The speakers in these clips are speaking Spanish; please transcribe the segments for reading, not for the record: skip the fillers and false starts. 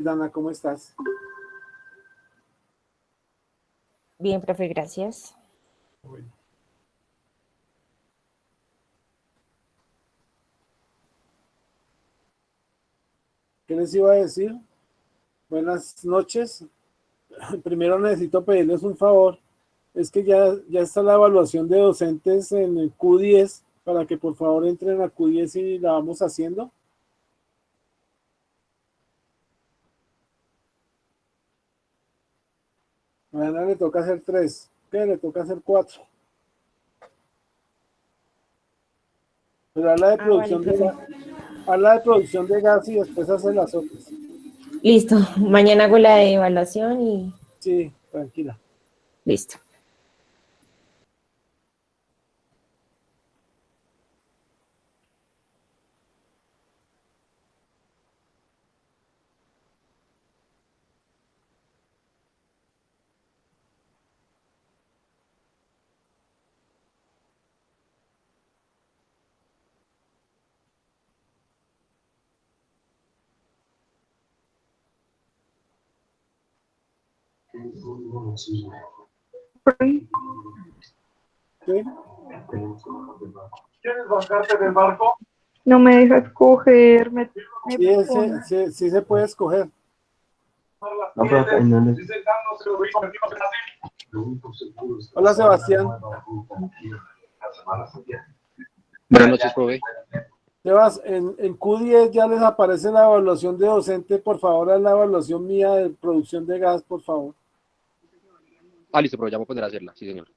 Dana, ¿cómo estás? Bien, profe, gracias. Bueno. ¿Qué les iba a decir? Buenas noches. Primero necesito pedirles un favor. Es que ya está la evaluación de docentes en el Q10 para que por favor entren a Q10 y la vamos haciendo. Mañana le toca hacer 3. ¿Qué? Le toca hacer 4. Pero Ah, vale, profe. habla de producción de gas y después hace las otras. Listo. Mañana hago la evaluación y Sí, tranquila. listo. ¿Sí? ¿Quieres bajarte del barco? No me deja escoger, me Sí, pone. sí se puede escoger. No, pero acá no les- Hola, Sebastián. Buenas noches, profe. Sebas, en Q10 ya les aparece la evaluación de docente. Por favor, haz la evaluación mía de producción de gas, por favor. Ah, listo, profe, ya voy a poner a hacerla. Sí, señor.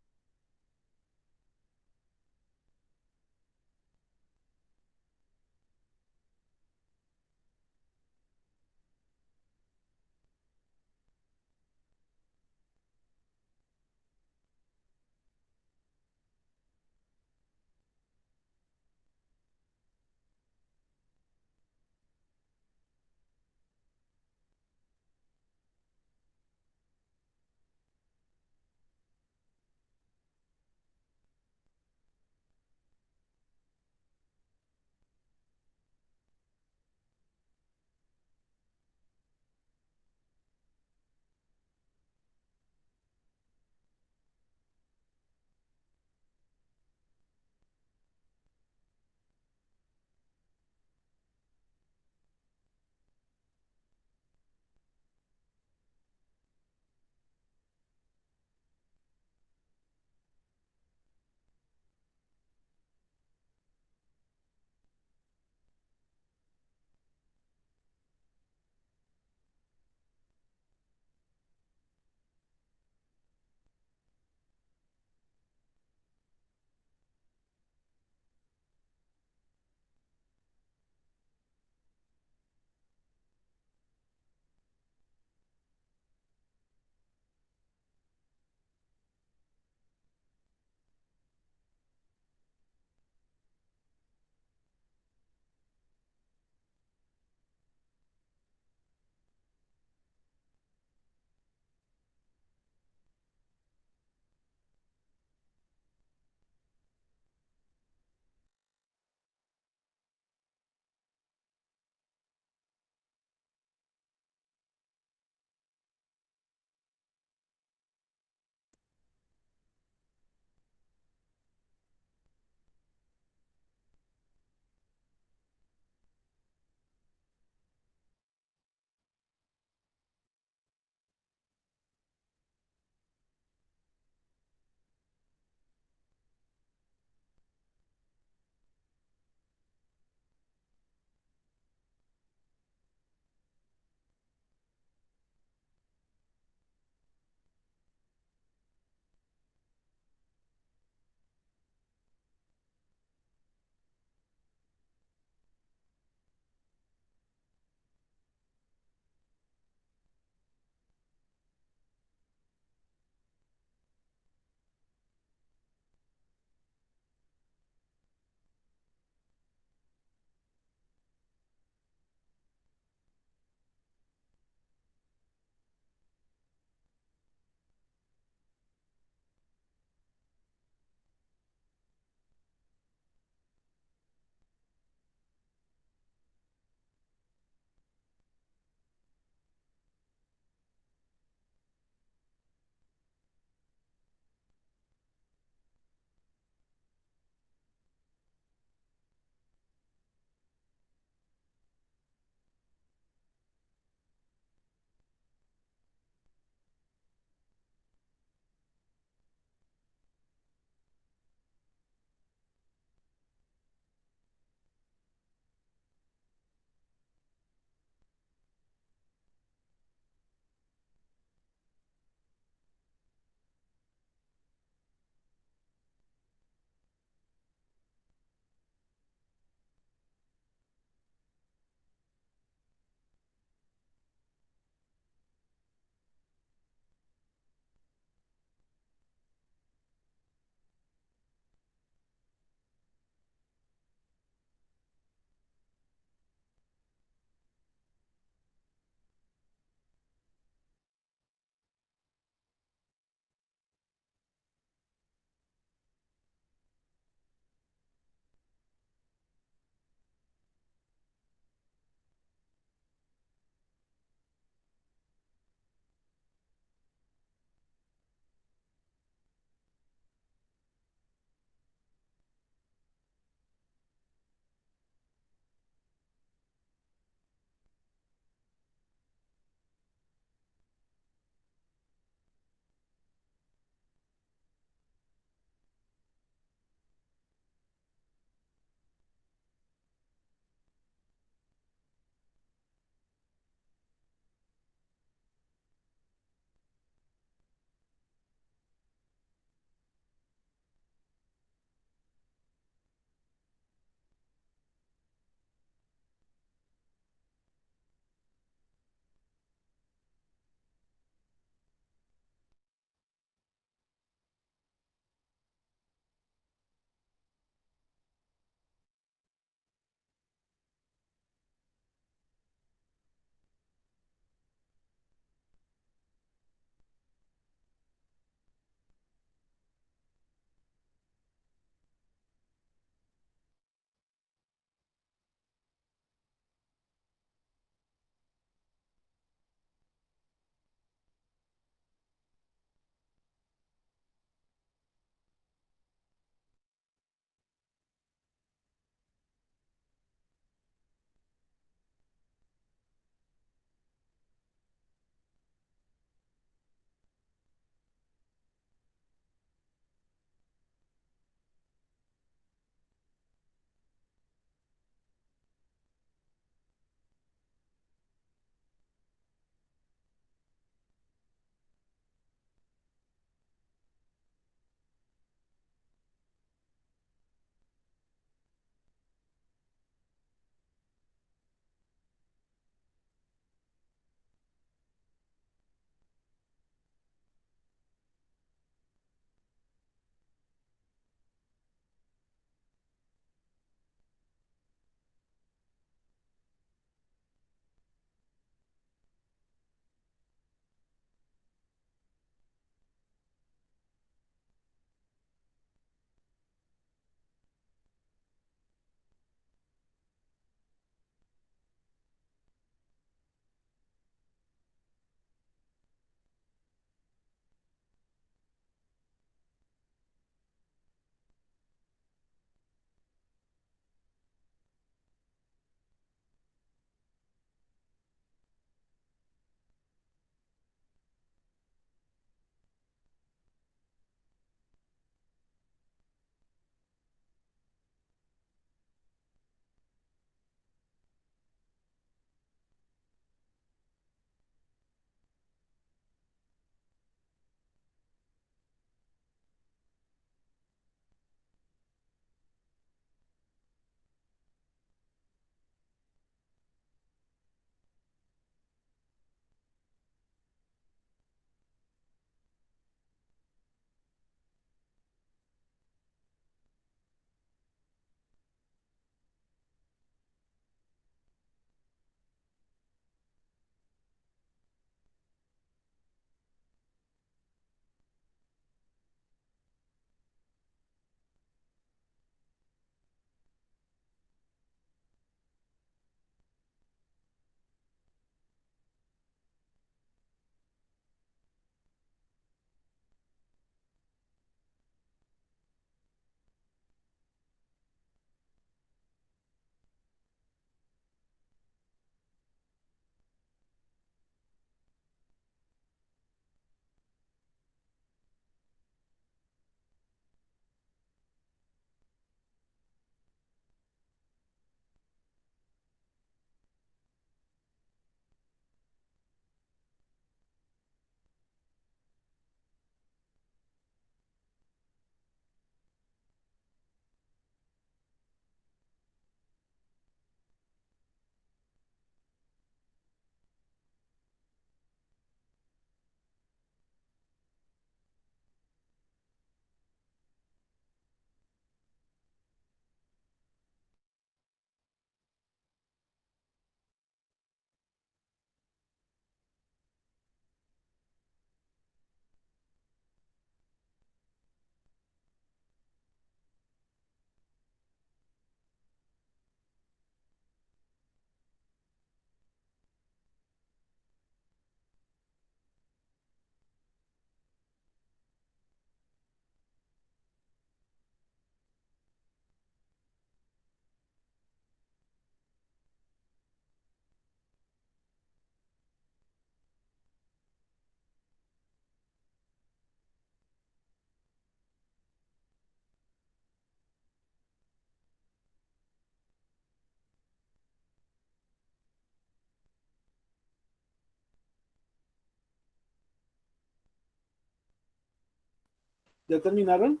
¿Ya terminaron?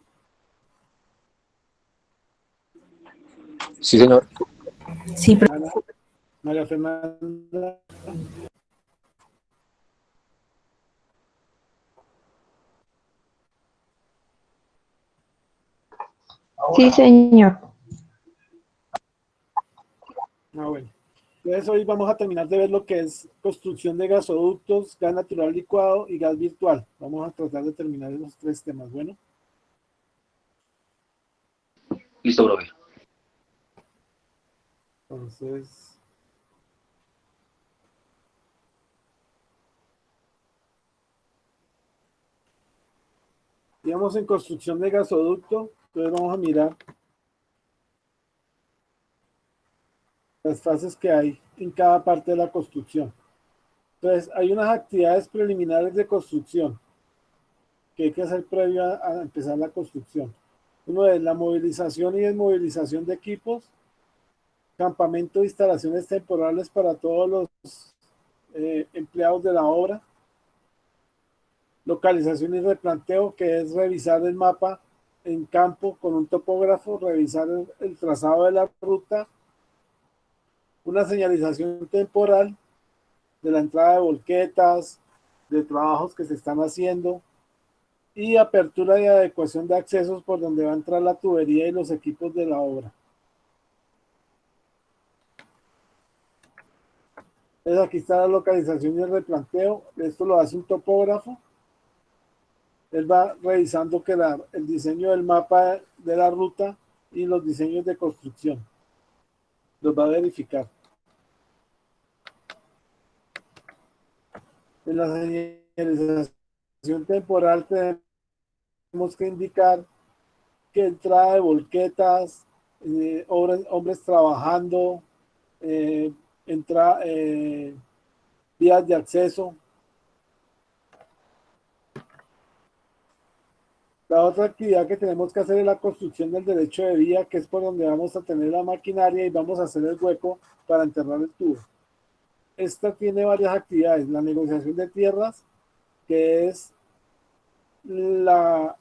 Sí, señor. Sí, María Fernanda. Sí, señor. Bueno. Entonces hoy vamos a terminar de ver lo que es construcción de gasoductos, gas natural licuado y gas virtual. Vamos a tratar de terminar esos 3 temas. Bueno. Listo, profe. Entonces, digamos en construcción de gasoducto, entonces vamos a mirar las fases que hay en cada parte de la construcción. Entonces, hay unas actividades preliminares de construcción que hay que hacer previo a empezar la construcción. Uno es la movilización y desmovilización de equipos, campamento de instalaciones temporales para todos los empleados de la obra, localización y replanteo, que es revisar el mapa en campo con un topógrafo, revisar el trazado de la ruta, una señalización temporal de la entrada de volquetas, de trabajos que se están haciendo, y apertura y adecuación de accesos por donde va a entrar la tubería y los equipos de la obra. Entonces aquí está la localización y el replanteo. Esto lo hace un topógrafo. Él va revisando que el diseño del mapa de la ruta y los diseños de construcción los va a verificar. En la señalización temporal tenemos que indicar que entrada de volquetas, hombres trabajando, eh, vías de acceso. La otra actividad que tenemos que hacer es la construcción del derecho de vía, que es por donde vamos a tener la maquinaria y vamos a hacer el hueco para enterrar el tubo. Esta tiene varias actividades. La negociación de tierras, que es la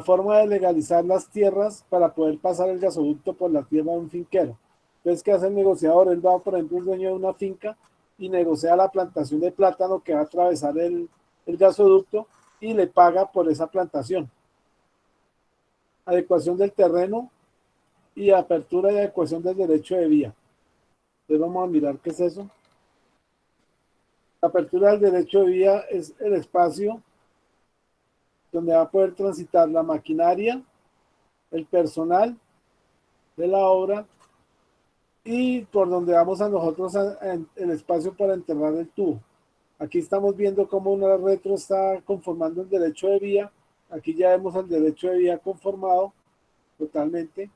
forma de legalizar las tierras para poder pasar el gasoducto por la tierra de un finquero. Entonces, ¿qué hace el negociador? Él va, por ejemplo, el dueño de una finca y negocia la plantación de plátano que va a atravesar el gasoducto y le paga por esa plantación. Adecuación del terreno y apertura y adecuación del derecho de vía. Entonces vamos a mirar qué es eso. La apertura del derecho de vía es el espacio donde va a poder transitar la maquinaria, el personal de la obra y por donde vamos a nosotros el espacio para enterrar el tubo. Aquí estamos viendo cómo una retro está conformando el derecho de vía. Aquí ya vemos el derecho de vía conformado totalmente.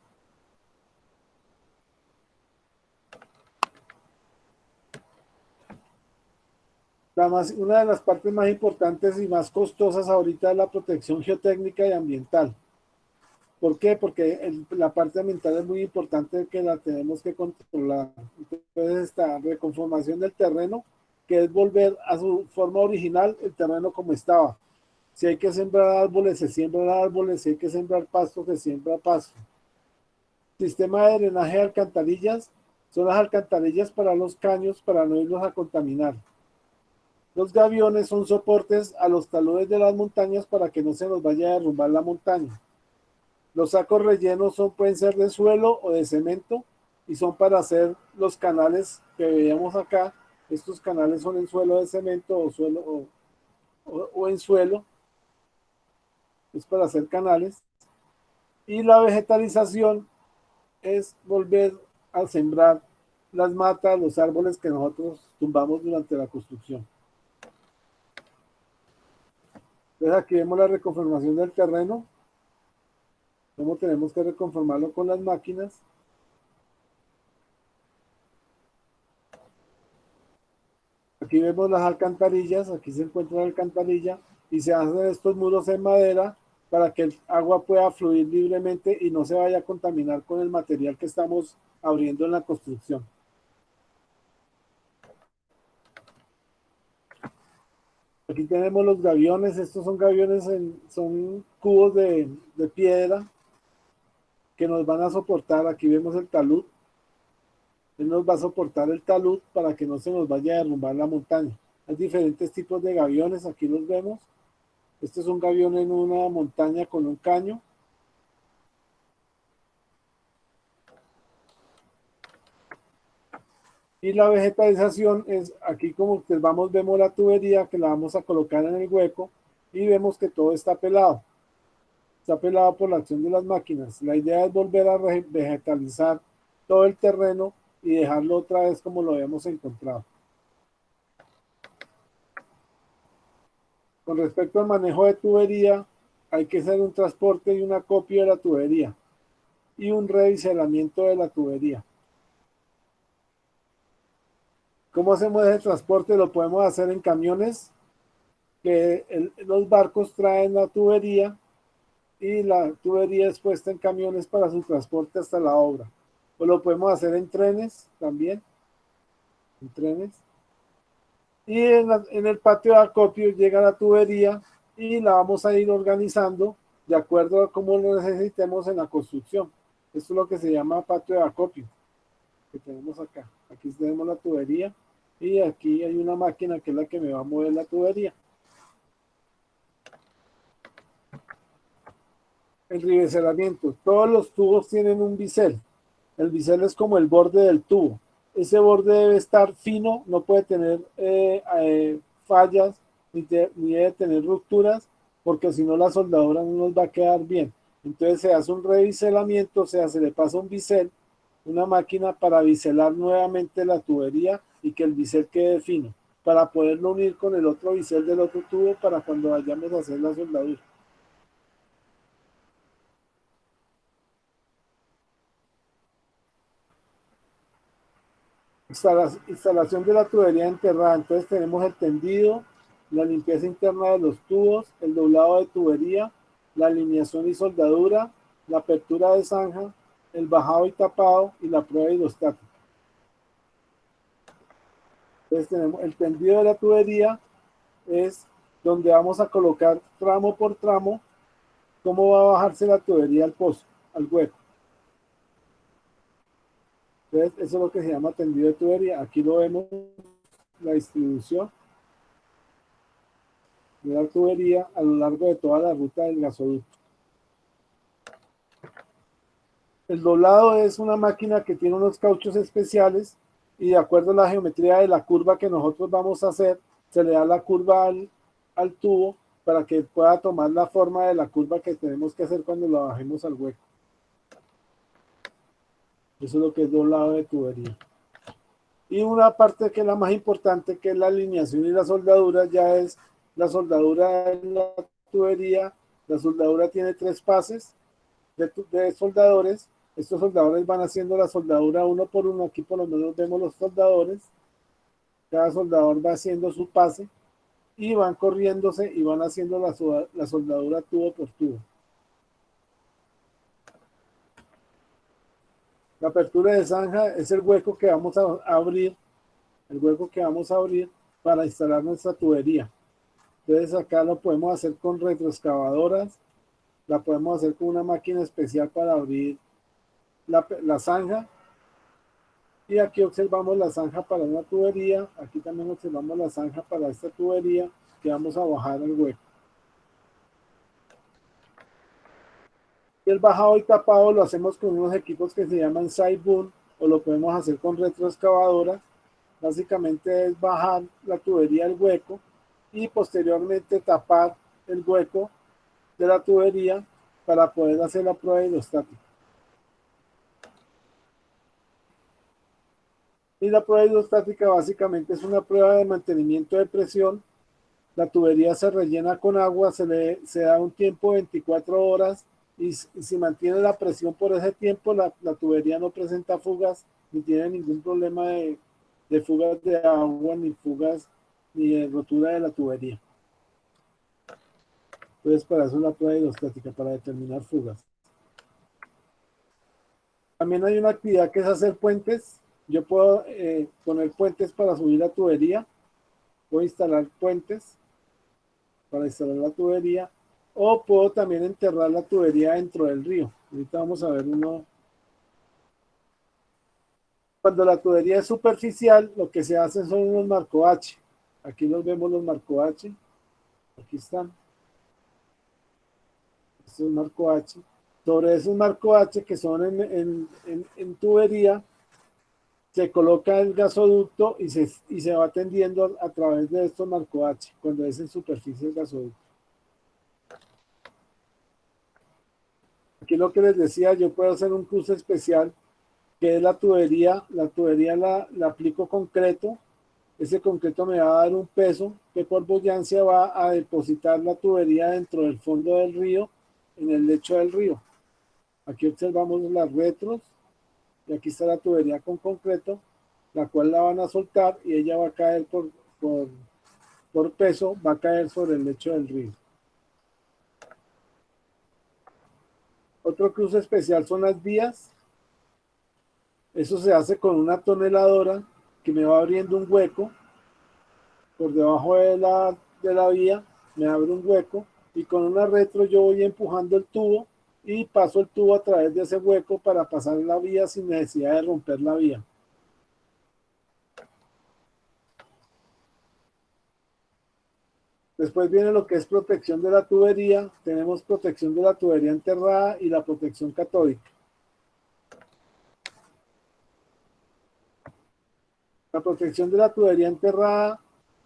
Una de las partes más importantes y más costosas ahorita es la protección geotécnica y ambiental. ¿Por qué? Porque la parte ambiental es muy importante que la tenemos que controlar. Entonces, esta reconformación del terreno, que es volver a su forma original el terreno como estaba. Si hay que sembrar árboles, se siembran árboles. Si hay que sembrar pasto, se siembra pasto. Sistema de drenaje de alcantarillas son las alcantarillas para los caños para no irlos a contaminar. Los gaviones son soportes a los taludes de las montañas para que no se nos vaya a derrumbar la montaña. Los sacos rellenos pueden ser de suelo o de cemento y son para hacer los canales que veíamos acá. Estos canales son en suelo de cemento o en suelo. Es para hacer canales. Y la vegetalización es volver a sembrar las matas, los árboles que nosotros tumbamos durante la construcción. Entonces aquí vemos la reconformación del terreno, cómo tenemos que reconformarlo con las máquinas. Aquí vemos las alcantarillas, aquí se encuentra la alcantarilla y se hacen estos muros en madera para que el agua pueda fluir libremente y no se vaya a contaminar con el material que estamos abriendo en la construcción. Aquí tenemos los gaviones. Estos son gaviones, son cubos de piedra que nos van a soportar. Aquí vemos el talud. Él nos va a soportar el talud para que no se nos vaya a derrumbar la montaña. Hay diferentes tipos de gaviones, aquí los vemos. Este es un gavión en una montaña con un caño. Y la vegetalización es, aquí como observamos, vemos la tubería que la vamos a colocar en el hueco y vemos que todo está pelado. Está pelado por la acción de las máquinas. La idea es volver a vegetalizar todo el terreno y dejarlo otra vez como lo habíamos encontrado. Con respecto al manejo de tubería, hay que hacer un transporte y un acopio de la tubería y un reviselamiento de la tubería. ¿Cómo hacemos ese transporte? Lo podemos hacer en camiones, que los barcos traen la tubería y la tubería es puesta en camiones para su transporte hasta la obra. O lo podemos hacer en trenes también, en trenes. Y en el patio de acopio llega la tubería y la vamos a ir organizando de acuerdo a cómo lo necesitemos en la construcción. Esto es lo que se llama patio de acopio, que tenemos acá. Aquí tenemos la tubería y aquí hay una máquina que es la que me va a mover la tubería. El ribeceramiento. Todos los tubos tienen un bisel. El bisel es como el borde del tubo. Ese borde debe estar fino, no puede tener fallas ni debe tener rupturas, porque si no la soldadura no nos va a quedar bien. Entonces se hace un rebiselamiento, o sea, se le pasa un bisel, una máquina para biselar nuevamente la tubería y que el bisel quede fino, para poderlo unir con el otro bisel del otro tubo para cuando vayamos a hacer la soldadura. Instalación de la tubería enterrada. Entonces tenemos el tendido, la limpieza interna de los tubos, el doblado de tubería, la alineación y soldadura, la apertura de zanja, el bajado y tapado y la prueba hidrostática. Entonces tenemos el tendido de la tubería, es donde vamos a colocar tramo por tramo cómo va a bajarse la tubería al pozo, al hueco. Entonces, eso es lo que se llama tendido de tubería. Aquí lo vemos, la distribución de la tubería a lo largo de toda la ruta del gasoducto. El doblado es una máquina que tiene unos cauchos especiales y de acuerdo a la geometría de la curva que nosotros vamos a hacer, se le da la curva al tubo para que pueda tomar la forma de la curva que tenemos que hacer cuando la bajemos al hueco. Eso es lo que es doblado de tubería. Y una parte que es la más importante, que es la alineación y la soldadura, ya es la soldadura de la tubería. La soldadura tiene 3 pases de soldadores. Estos soldadores van haciendo la soldadura uno por uno. Aquí por lo menos vemos los soldadores. Cada soldador va haciendo su pase y van corriéndose y van haciendo la soldadura tubo por tubo. La apertura de zanja es el hueco que vamos a abrir, para instalar nuestra tubería. Entonces acá lo podemos hacer con retroexcavadoras, la podemos hacer con una máquina especial para abrir la zanja. Y aquí observamos la zanja para una tubería, aquí también observamos la zanja para esta tubería que vamos a bajar al hueco. Y el bajado y tapado lo hacemos con unos equipos que se llaman side boom o lo podemos hacer con retroexcavadoras. Básicamente es bajar la tubería al hueco y posteriormente tapar el hueco de la tubería para poder hacer la prueba hidrostática. Y la prueba hidrostática básicamente es una prueba de mantenimiento de presión. La tubería se rellena con agua, se da un tiempo de 24 horas y si mantiene la presión por ese tiempo, la tubería no presenta fugas ni tiene ningún problema de fugas de agua, ni fugas, ni de rotura de la tubería. Entonces, para eso es la prueba hidrostática, para determinar fugas. También hay una actividad que es hacer puentes. Yo puedo poner puentes para subir la tubería. Puedo instalar puentes. para instalar la tubería, o puedo también enterrar la tubería dentro del río. Ahorita vamos a ver uno. Cuando la tubería es superficial, lo que se hace son unos marco H. Aquí los vemos los marco H. Aquí están. Este es un marco H. Sobre esos marco H que son en tubería, se coloca el gasoducto y se va tendiendo a través de estos marco H, cuando es en superficie el gasoducto. Aquí lo que les decía, yo puedo hacer un cruce especial, que es la tubería la aplico concreto, ese concreto me va a dar un peso que por boyancia va a depositar la tubería dentro del fondo del río, en el lecho del río. Aquí observamos las retros, y aquí está la tubería con concreto, la cual la van a soltar y ella va a caer por peso, va a caer sobre el lecho del río. Otro cruce especial son las vías. Eso se hace con una toneladora que me va abriendo un hueco por debajo de la vía, me abre un hueco y con una retro yo voy empujando el tubo y paso el tubo a través de ese hueco para pasar la vía sin necesidad de romper la vía. Después viene lo que es protección de la tubería. Tenemos protección de la tubería enterrada y la protección catódica. La protección de la tubería enterrada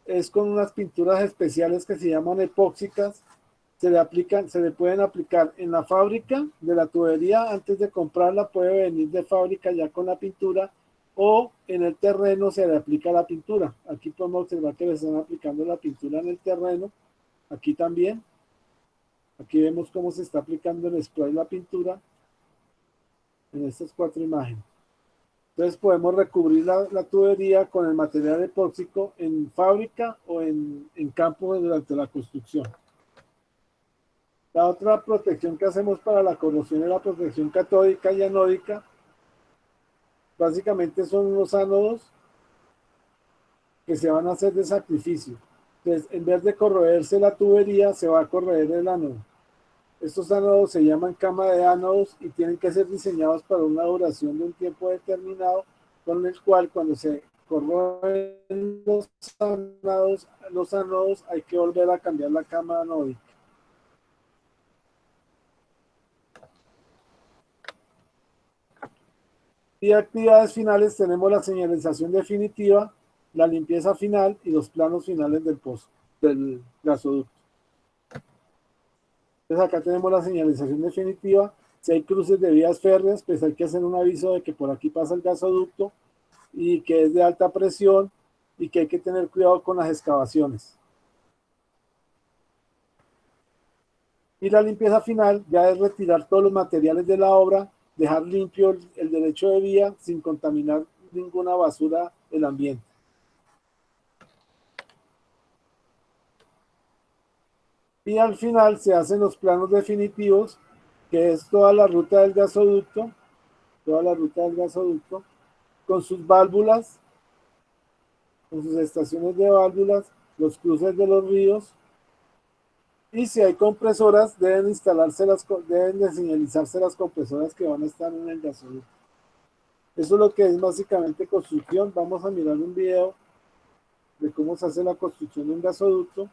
es con unas pinturas especiales que se llaman epóxicas. Se le pueden aplicar en la fábrica de la tubería. Antes de comprarla puede venir de fábrica ya con la pintura, o en el terreno se le aplica la pintura. Aquí podemos observar que le están aplicando la pintura en el terreno. Aquí también. Aquí vemos cómo se está aplicando el spray la pintura en estas 4 imágenes. Entonces podemos recubrir la tubería con el material epóxico en fábrica o en campo durante la construcción. La otra protección que hacemos para la corrosión es la protección catódica y anódica. Básicamente son unos ánodos que se van a hacer de sacrificio. Entonces, en vez de corroerse la tubería, se va a corroer el ánodo. Estos ánodos se llaman cama de ánodos y tienen que ser diseñados para una duración de un tiempo determinado, con el cual cuando se corroen los ánodos hay que volver a cambiar la cama anódica. Y actividades finales tenemos la señalización definitiva, la limpieza final y los planos finales del pozo, del gasoducto. Entonces acá tenemos la señalización definitiva. Si hay cruces de vías férreas, pues hay que hacer un aviso de que por aquí pasa el gasoducto y que es de alta presión y que hay que tener cuidado con las excavaciones. Y la limpieza final ya es retirar todos los materiales de la obra, dejar limpio el derecho de vía sin contaminar ninguna basura del ambiente. Y al final se hacen los planos definitivos, que es toda la ruta del gasoducto, con sus válvulas, con sus estaciones de válvulas, los cruces de los ríos, y si hay compresoras, deben de señalizarse las compresoras que van a estar en el gasoducto. Eso es lo que es básicamente construcción. Vamos a mirar un video de cómo se hace la construcción de un gasoducto.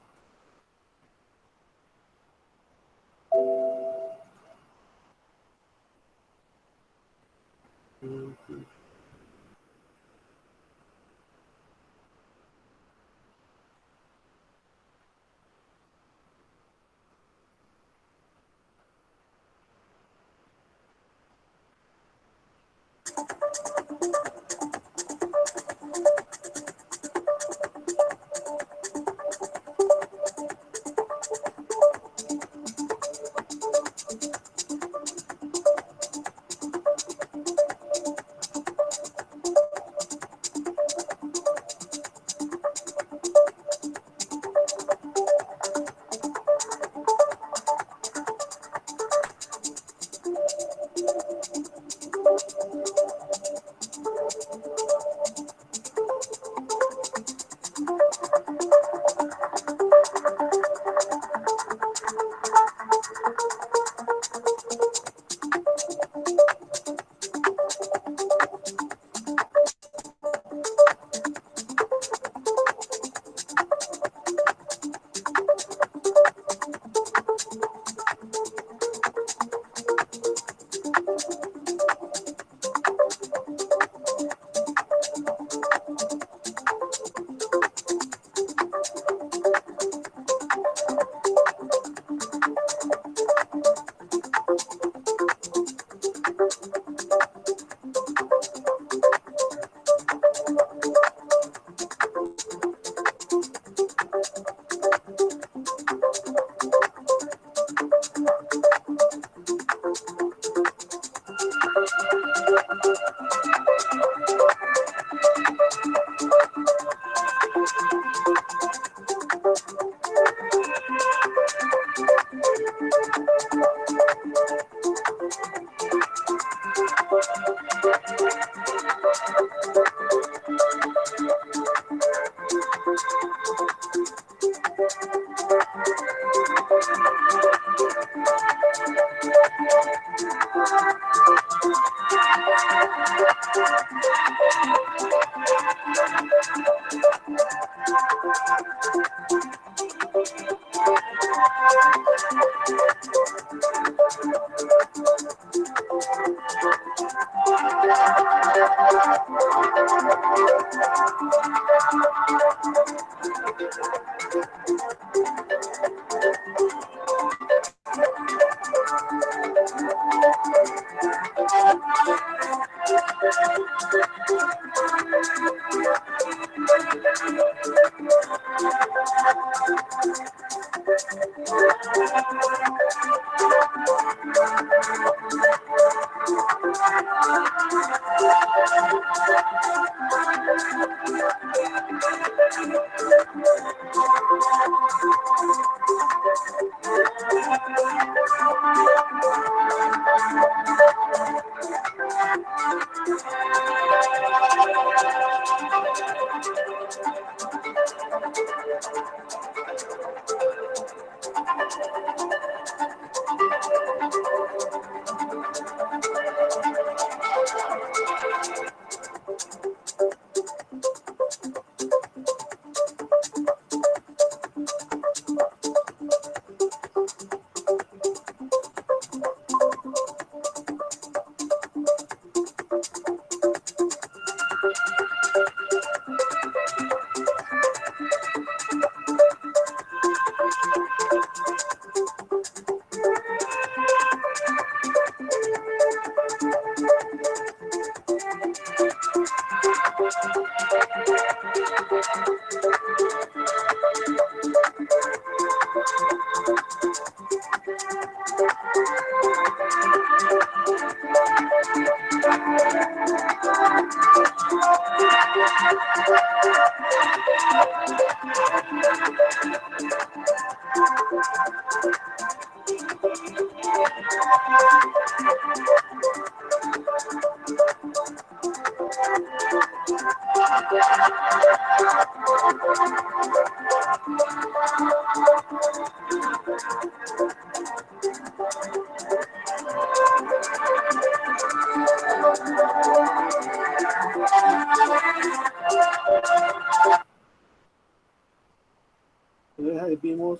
Entonces ahí vimos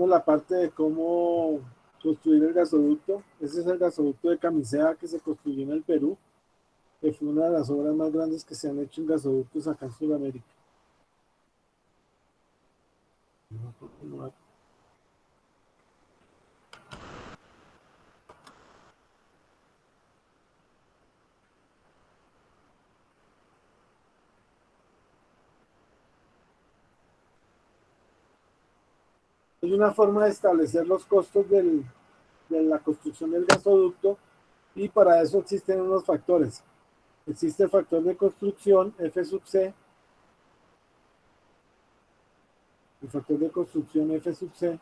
la parte de cómo construir el gasoducto. Ese es el gasoducto de Camisea que se construyó en el Perú, que fue una de las obras más grandes que se han hecho en gasoductos acá en Sudamérica. Hay una forma de establecer los costos de la construcción del gasoducto y para eso existen unos factores. Existe el factor de construcción F sub C, el factor de construcción F sub C,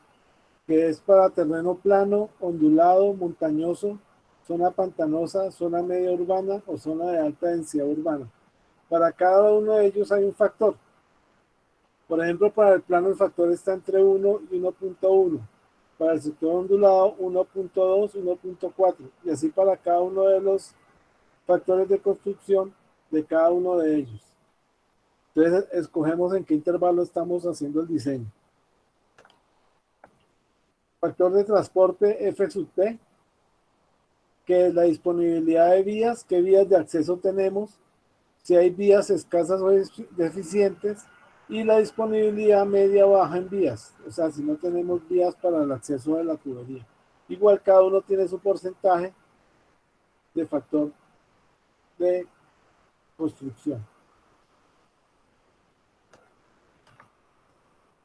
que es para terreno plano, ondulado, montañoso, zona pantanosa, zona media urbana o zona de alta densidad urbana. Para cada uno de ellos hay un factor. Por ejemplo, para el plano el factor está entre 1 y 1.1. Para el sector ondulado 1.2 y 1.4. Y así para cada uno de los factores de construcción de cada uno de ellos. Entonces escogemos en qué intervalo estamos haciendo el diseño. Factor de transporte F sub T, que es la disponibilidad de vías, qué vías de acceso tenemos, si hay vías escasas o deficientes, y la disponibilidad media o baja en vías, o sea, si no tenemos vías para el acceso de la tubería. Igual cada uno tiene su porcentaje de factor de construcción.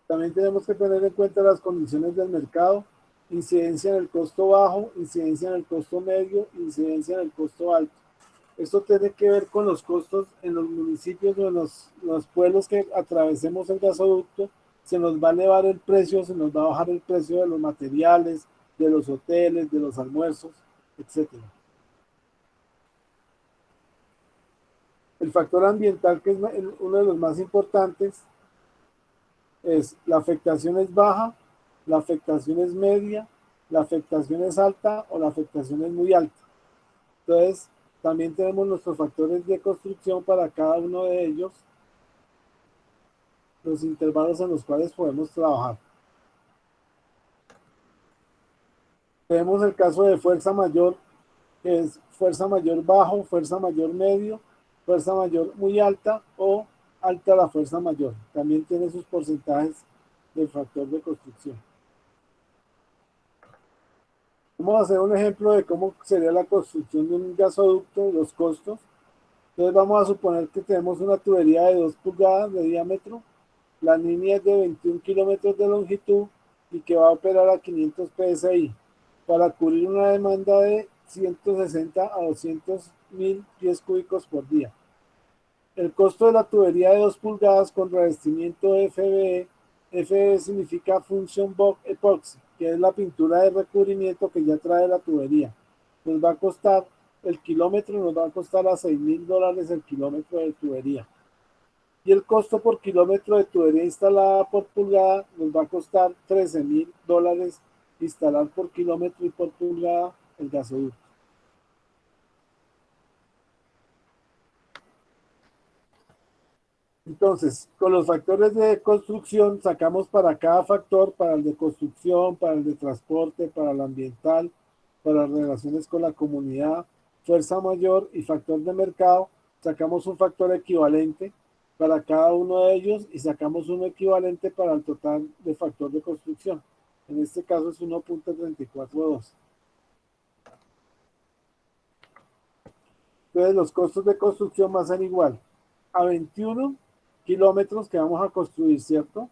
También tenemos que tener en cuenta las condiciones del mercado, incidencia en el costo bajo, incidencia en el costo medio, incidencia en el costo alto. Esto tiene que ver con los costos en los municipios o en los pueblos que atravesemos el gasoducto. Se nos va a elevar el precio, se nos va a bajar el precio de los materiales, de los hoteles, de los almuerzos, etc. El factor ambiental, que es uno de los más importantes, es la afectación es baja, la afectación es media, la afectación es alta o la afectación es muy alta. Entonces, también tenemos nuestros factores de construcción para cada uno de ellos, los intervalos en los cuales podemos trabajar. Tenemos el caso de fuerza mayor, que es fuerza mayor bajo, fuerza mayor medio, fuerza mayor muy alta o alta la fuerza mayor. También tiene sus porcentajes del factor de construcción. Vamos a hacer un ejemplo de cómo sería la construcción de un gasoducto, los costos. Entonces vamos a suponer que tenemos una tubería de 2 pulgadas de diámetro, la línea es de 21 kilómetros de longitud y que va a operar a 500 psi para cubrir una demanda de 160 a 200 mil pies cúbicos por día. El costo de la tubería de 2 pulgadas con revestimiento de FBE, FBE significa Function Box Epoxy, que es la pintura de recubrimiento que ya trae la tubería. Nos va a costar, el kilómetro nos va a costar a $6,000 el kilómetro de tubería. Y el costo por kilómetro de tubería instalada por pulgada nos va a costar $13,000 instalar por kilómetro y por pulgada el gasoducto. Entonces, con los factores de construcción sacamos para cada factor, para el de construcción, para el de transporte, para el ambiental, para las relaciones con la comunidad, fuerza mayor y factor de mercado, sacamos un factor equivalente para cada uno de ellos y sacamos uno equivalente para el total de factor de construcción. En este caso es 1.342. Entonces los costos de construcción van a ser igual a 21 kilómetros que vamos a construir, ¿cierto?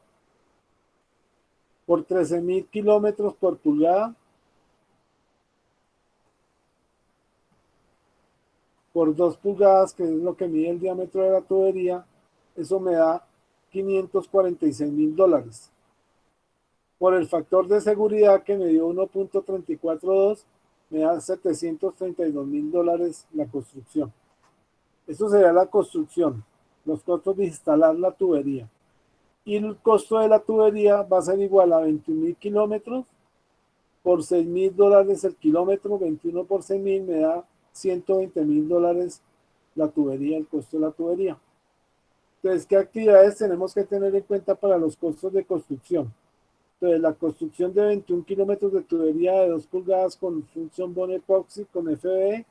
Por 13,000 kilómetros por pulgada, por 2 pulgadas, que es lo que mide el diámetro de la tubería, eso me da $546,000. Por el factor de seguridad que me dio 1.342, me da $732,000 la construcción. Eso sería la construcción, los costos de instalar la tubería. Y el costo de la tubería va a ser igual a 21,000 kilómetros por $6,000 el kilómetro, 21 por 6,000 me da $120,000 la tubería, el costo de la tubería. Entonces, ¿qué actividades tenemos que tener en cuenta para los costos de construcción? Entonces, la construcción de 21 kilómetros de tubería de 2 pulgadas con función Bond Epoxy con FBE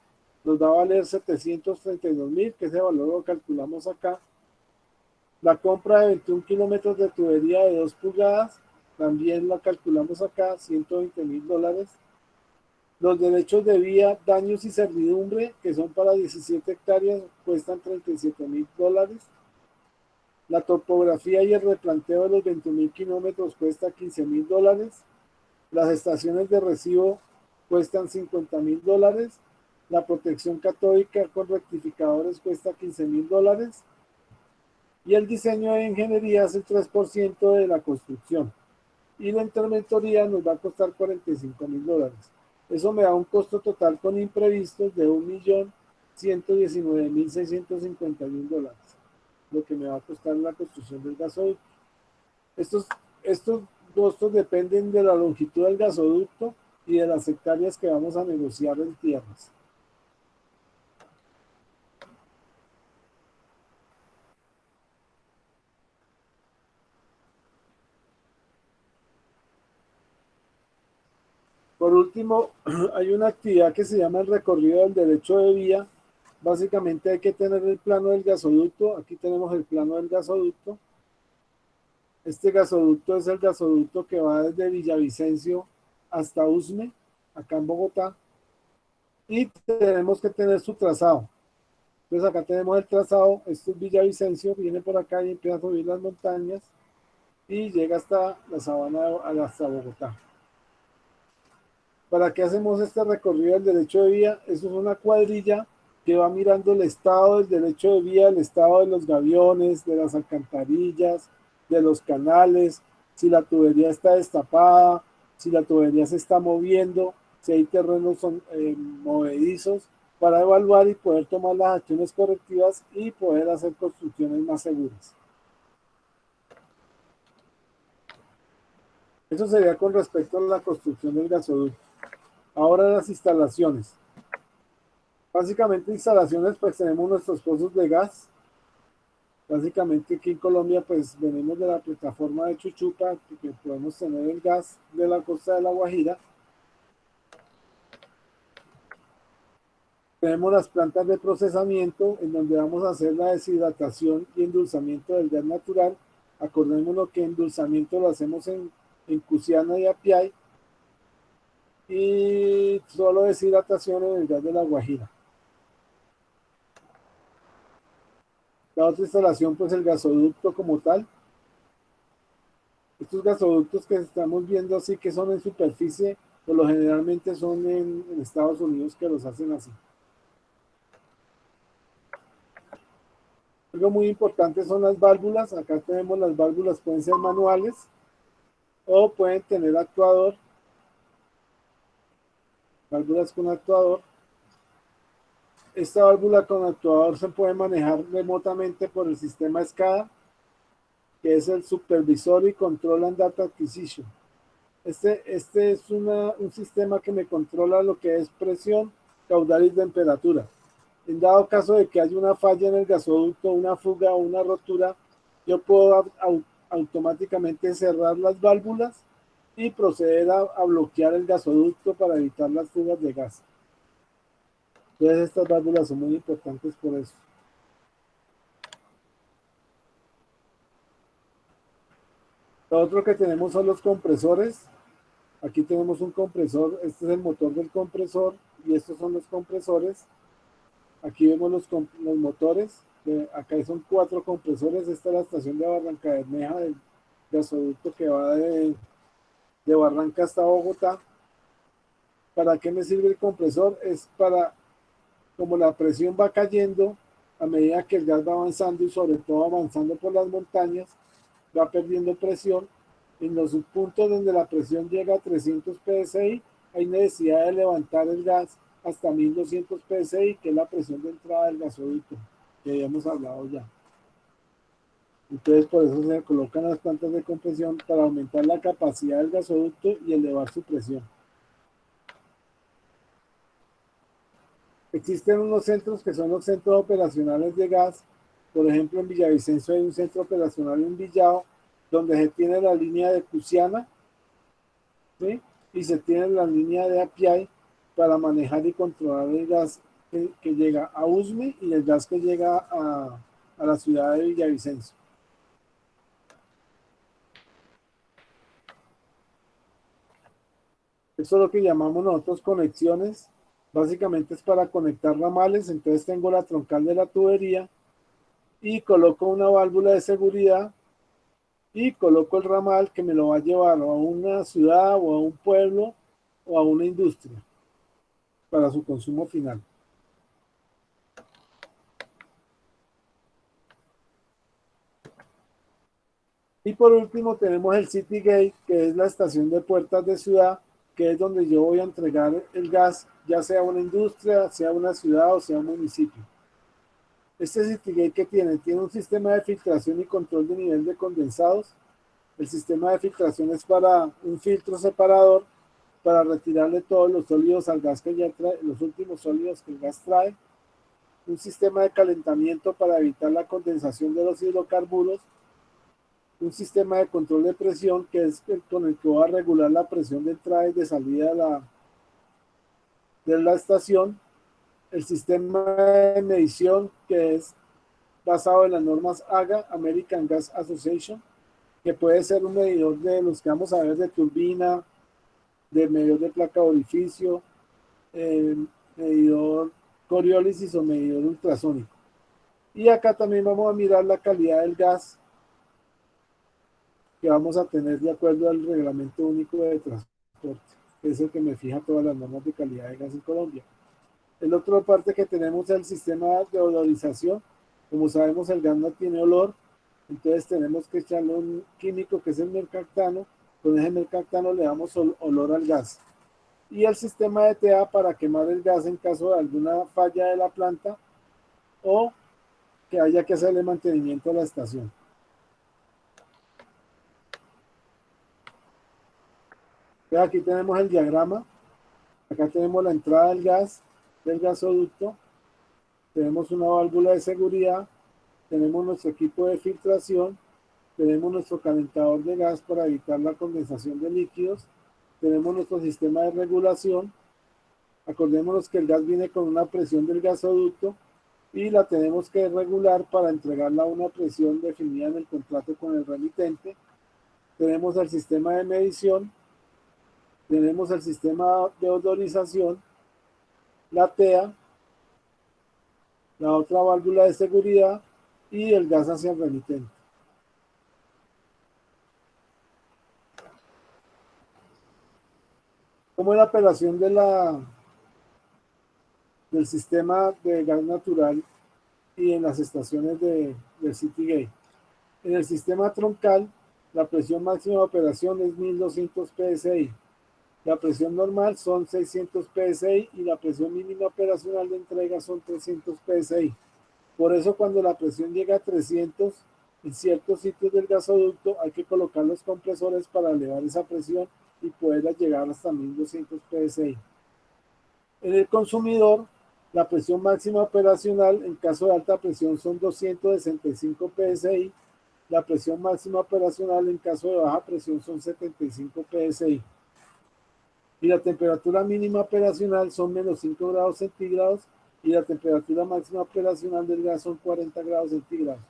nos va a valer $732,000, que ese valor lo calculamos acá. La compra de 21 kilómetros de tubería de 2 pulgadas también la calculamos acá, $120,000. Los derechos de vía, daños y servidumbre, que son para 17 hectáreas, cuestan $37,000. La topografía y el replanteo de los 21,000 kilómetros cuesta $15,000. Las estaciones de recibo cuestan $50,000. La protección catódica con rectificadores cuesta $15,000. Y el diseño de ingeniería es el 3% de la construcción. Y la interventoría nos va a costar $45,000. Eso me da un costo total con imprevistos de $1,119,651, lo que me va a costar la construcción del gasoducto. Estos costos dependen de la longitud del gasoducto y de las hectáreas que vamos a negociar en tierras. Por último, hay una actividad que se llama el recorrido del derecho de vía. Básicamente hay que tener el plano del gasoducto. Aquí tenemos el plano del gasoducto. Este gasoducto es el gasoducto que va desde Villavicencio hasta Usme, acá en Bogotá. Y tenemos que tener su trazado. Entonces acá tenemos el trazado. Esto es Villavicencio, viene por acá y empieza a subir las montañas y llega hasta la sabana, hasta Bogotá. ¿Para qué hacemos este recorrido del derecho de vía? Eso es una cuadrilla que va mirando el estado del derecho de vía, el estado de los gaviones, de las alcantarillas, de los canales, si la tubería está destapada, si la tubería se está moviendo, si hay terrenos movedizos, para evaluar y poder tomar las acciones correctivas y poder hacer construcciones más seguras. Eso sería con respecto a la construcción del gasoducto. Ahora las instalaciones. Básicamente instalaciones, pues tenemos nuestros pozos de gas. Básicamente aquí en Colombia pues venimos de la plataforma de Chuchupa, que podemos tener el gas de la costa de La Guajira. Tenemos las plantas de procesamiento, en donde vamos a hacer la deshidratación y endulzamiento del gas natural. Acordémonos que endulzamiento lo hacemos en Cusiana y Apiay, y solo deshidratación en el gas de La Guajira. La otra instalación, pues el gasoducto como tal. Estos gasoductos que estamos viendo así, que son en superficie, por lo generalmente son en Estados Unidos, que los hacen así. Algo muy importante son las válvulas. Acá tenemos las válvulas, pueden ser manuales o pueden tener actuador. Válvulas con actuador. Esta válvula con actuador se puede manejar remotamente por el sistema SCADA, que es el Supervisory Control and Data Acquisition. Este es un sistema que me controla lo que es presión, caudal y temperatura. En dado caso de que haya una falla en el gasoducto, una fuga o una rotura, yo puedo automáticamente cerrar las válvulas y proceder a bloquear el gasoducto para evitar las fugas de gas. Entonces estas válvulas son muy importantes por eso. Lo otro que tenemos son los compresores. Aquí tenemos un compresor, este es el motor del compresor y estos son los compresores. Aquí vemos los motores, acá son 4 compresores. Esta es la estación de Barranca Bermeja del gasoducto que va de Barranca hasta Bogotá. ¿Para qué me sirve el compresor? Es para, como la presión va cayendo a medida que el gas va avanzando y sobre todo avanzando por las montañas, va perdiendo presión. En los puntos donde la presión llega a 300 psi, hay necesidad de levantar el gas hasta 1200 psi, que es la presión de entrada del gasoducto, que habíamos hablado ya. Entonces, por eso se colocan las plantas de compresión para aumentar la capacidad del gasoducto y elevar su presión. Existen unos centros que son los centros operacionales de gas. Por ejemplo, en Villavicencio hay un centro operacional en Villao, donde se tiene la línea de Cusiana, ¿sí? Y se tiene la línea de Apiay para manejar y controlar el gas que llega a Usme y el gas que llega a la ciudad de Villavicencio. Esto es lo que llamamos nosotros conexiones. Básicamente es para conectar ramales. Entonces tengo la troncal de la tubería y coloco una válvula de seguridad y coloco el ramal que me lo va a llevar a una ciudad o a un pueblo o a una industria para su consumo final. Y por último tenemos el City Gate, que es la estación de puertas de ciudad, que es donde yo voy a entregar el gas, ya sea una industria, sea una ciudad o sea un municipio. Este City Gate que tiene un sistema de filtración y control de nivel de condensados. El sistema de filtración es para un filtro separador para retirarle todos los sólidos al gas que ya trae, los últimos sólidos que el gas trae. Un sistema de calentamiento para evitar la condensación de los hidrocarburos. Un sistema de control de presión que es con el que voy a regular la presión de entrada y de salida de la estación. El sistema de medición que es basado en las normas AGA, American Gas Association, que puede ser un medidor de los que vamos a ver de turbina, de medidor de placa de orificio, medidor Coriolis o medidor ultrasónico. Y acá también vamos a mirar la calidad del gas que vamos a tener de acuerdo al reglamento único de transporte, que es el que me fija todas las normas de calidad de gas en Colombia. El otro parte que tenemos es el sistema de olorización. Como sabemos, el gas no tiene olor, entonces tenemos que echarle un químico que es el mercaptano. Con ese mercaptano le damos olor al gas. Y el sistema de TA para quemar el gas en caso de alguna falla de la planta o que haya que hacerle mantenimiento a la estación. Aquí tenemos el diagrama. Acá tenemos la entrada del gas, del gasoducto. Tenemos una válvula de seguridad. Tenemos nuestro equipo de filtración. Tenemos nuestro calentador de gas para evitar la condensación de líquidos. Tenemos nuestro sistema de regulación. Acordémonos que el gas viene con una presión del gasoducto y la tenemos que regular para entregarla a una presión definida en el contrato con el remitente. Tenemos el sistema de medición, tenemos el sistema de odorización, la TEA, la otra válvula de seguridad y el gas hacia el remitente. ¿Cómo es la operación del sistema de gas natural y en las estaciones del Citygate? En el sistema troncal, la presión máxima de operación es 1200 psi. La presión normal son 600 psi y la presión mínima operacional de entrega son 300 psi. Por eso cuando la presión llega a 300, en ciertos sitios del gasoducto hay que colocar los compresores para elevar esa presión y poderla llegar hasta 1200 psi. En el consumidor, la presión máxima operacional en caso de alta presión son 265 psi. La presión máxima operacional en caso de baja presión son 75 psi. Y la temperatura mínima operacional son menos 5 grados centígrados y la temperatura máxima operacional del gas son 40 grados centígrados.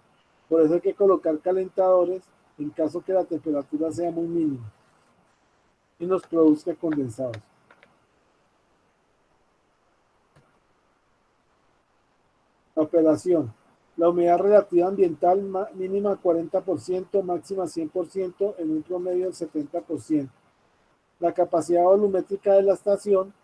Por eso hay que colocar calentadores en caso que la temperatura sea muy mínima y nos produzca condensados. La operación. La humedad relativa ambiental mínima 40%, máxima 100%, en un promedio del 70%. La capacidad volumétrica de la estación,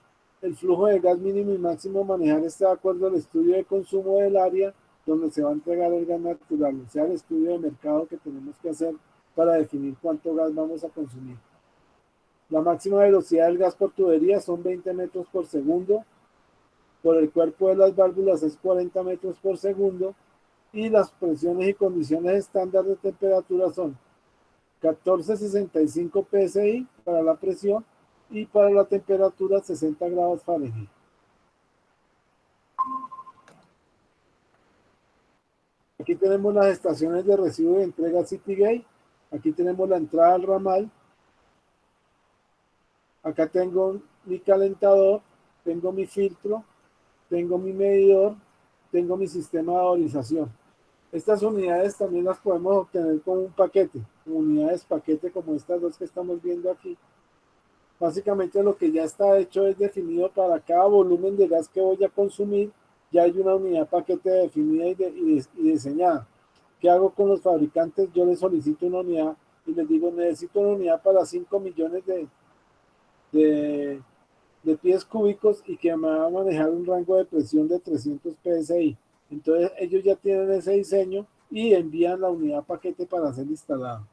el flujo de gas mínimo y máximo manejar está de acuerdo al estudio de consumo del área donde se va a entregar el gas natural, o sea, el estudio de mercado que tenemos que hacer para definir cuánto gas vamos a consumir. La máxima velocidad del gas por tubería son 20 metros por segundo, por el cuerpo de las válvulas es 40 metros por segundo y las presiones y condiciones estándar de temperatura son 1465 psi para la presión y para la temperatura 60 grados Fahrenheit. Aquí tenemos las estaciones de recibo de entrega Citygate. Aquí tenemos la entrada al ramal. Acá tengo mi calentador, tengo mi filtro, tengo mi medidor, tengo mi sistema de odorización. Estas unidades también las podemos obtener con un paquete, unidades paquete como estas dos que estamos viendo aquí. Básicamente lo que ya está hecho es definido para cada volumen de gas que voy a consumir, ya hay una unidad paquete definida y diseñada. ¿Qué hago con los fabricantes? Yo les solicito una unidad y les digo, necesito una unidad para 5 millones de pies cúbicos y que me va a manejar un rango de presión de 300 psi. Entonces ellos ya tienen ese diseño y envían la unidad paquete para ser instalado.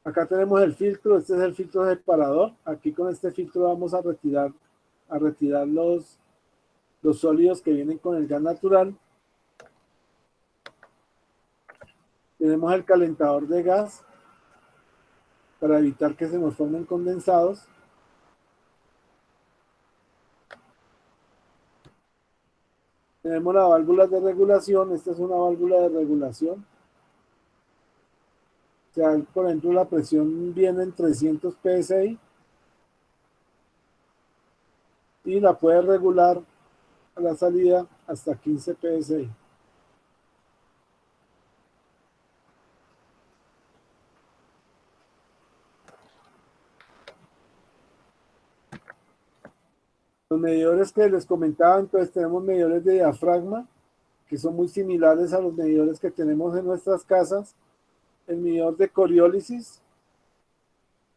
Acá tenemos el filtro, este es el filtro separador. Aquí con este filtro vamos a retirar los sólidos que vienen con el gas natural. Tenemos el calentador de gas para evitar que se nos formen condensados. Tenemos la válvula de regulación, esta es una válvula de regulación. O sea, por ejemplo, la presión viene en 300 psi y la puede regular a la salida hasta 15 psi. Los medidores que les comentaba, entonces tenemos medidores de diafragma, que son muy similares a los medidores que tenemos en nuestras casas. El medidor de coriólisis,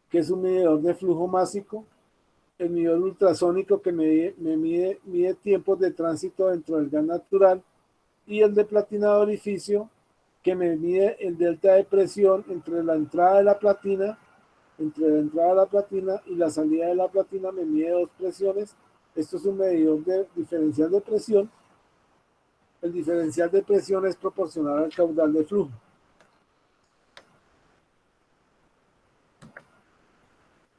que es un medidor de flujo másico. El medidor ultrasónico, que mide tiempos de tránsito dentro del gas natural. Y el de platina de orificio, que me mide el delta de presión entre la entrada de la platina, y la salida de la platina, me mide dos presiones. Esto es un medidor de diferencial de presión. El diferencial de presión es proporcional al caudal de flujo.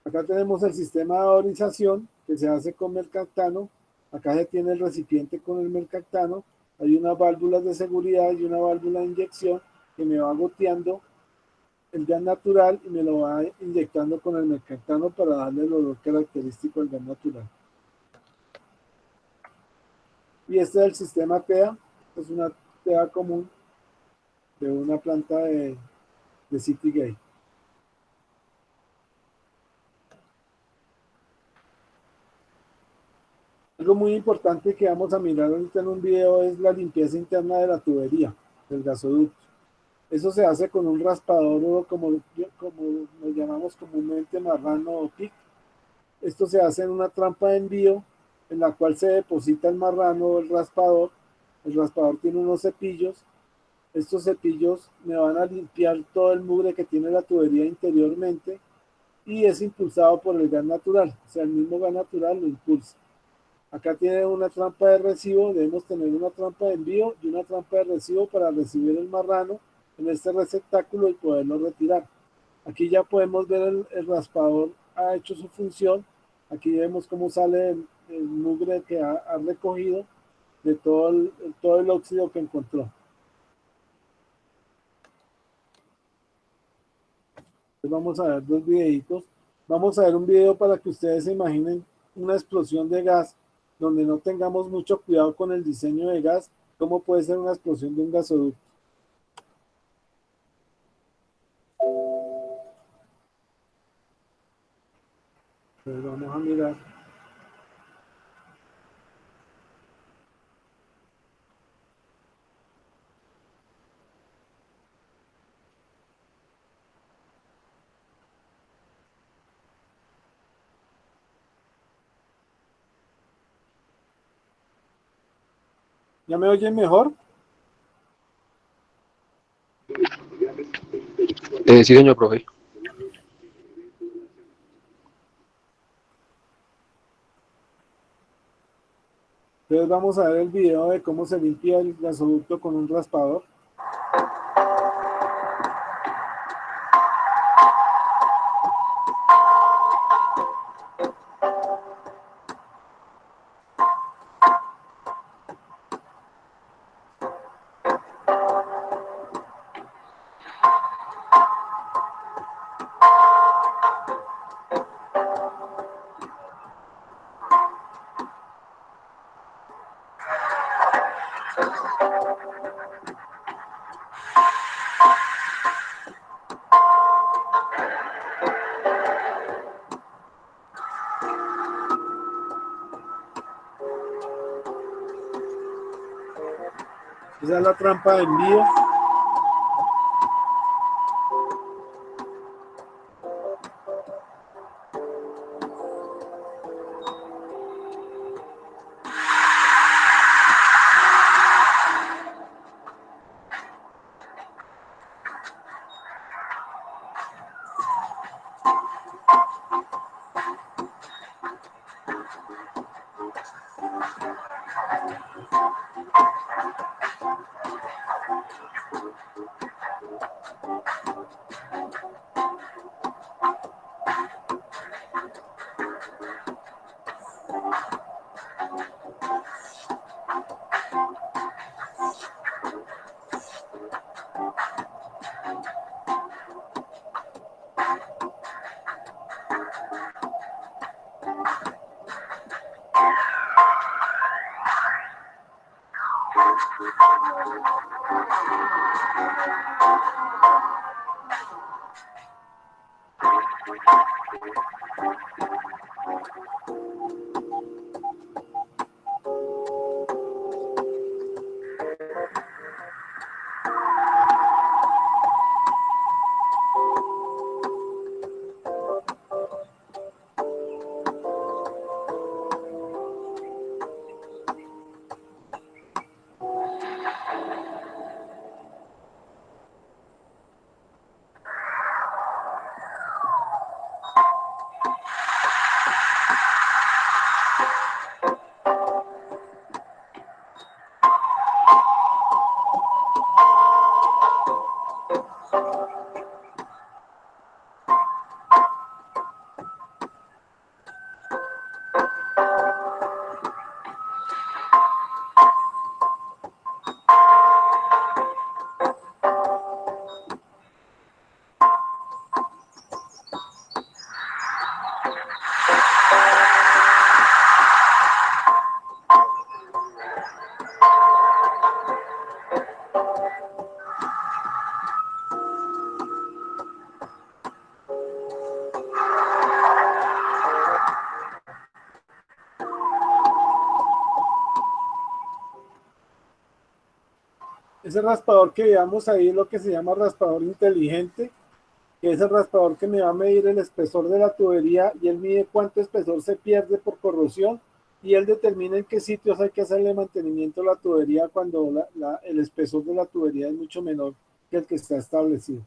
Acá tenemos el sistema de odorización que se hace con mercaptano. Acá se tiene el recipiente con el mercaptano. Hay unas válvulas de seguridad y una válvula de inyección que me va goteando el gas natural y me lo va inyectando con el mercaptano para darle el olor característico al gas natural. Y este es el sistema TEA, es una TEA común de una planta de Citygate. Algo muy importante que vamos a mirar ahorita en un video es la limpieza interna de la tubería, del gasoducto. Eso se hace con un raspador o como lo llamamos comúnmente marrano o pic. Esto se hace en una trampa de envío en la cual se deposita el marrano o el raspador. El raspador tiene unos cepillos. Estos cepillos me van a limpiar todo el mugre que tiene la tubería interiormente y es impulsado por el gas natural. O sea, el mismo gas natural lo impulsa. Acá tiene una trampa de recibo, debemos tener una trampa de envío y una trampa de recibo para recibir el marrano en este receptáculo y poderlo retirar. Aquí ya podemos ver el raspador ha hecho su función. Aquí vemos cómo sale el mugre que ha recogido de todo el óxido que encontró. Entonces vamos a ver dos videitos. Vamos a ver un video para que ustedes se imaginen una explosión de gas donde no tengamos mucho cuidado con el diseño de gas, cómo puede ser una explosión de un gasoducto. Entonces vamos a mirar. ¿Ya me oyen mejor? Sí, señor profe. Entonces vamos a ver el video de cómo se limpia el gasoducto con un raspador. Esa es la trampa de envío. Ese raspador que veamos ahí es lo que se llama raspador inteligente, que es el raspador que me va a medir el espesor de la tubería y él mide cuánto espesor se pierde por corrosión y él determina en qué sitios hay que hacerle mantenimiento a la tubería cuando el espesor de la tubería es mucho menor que el que está establecido.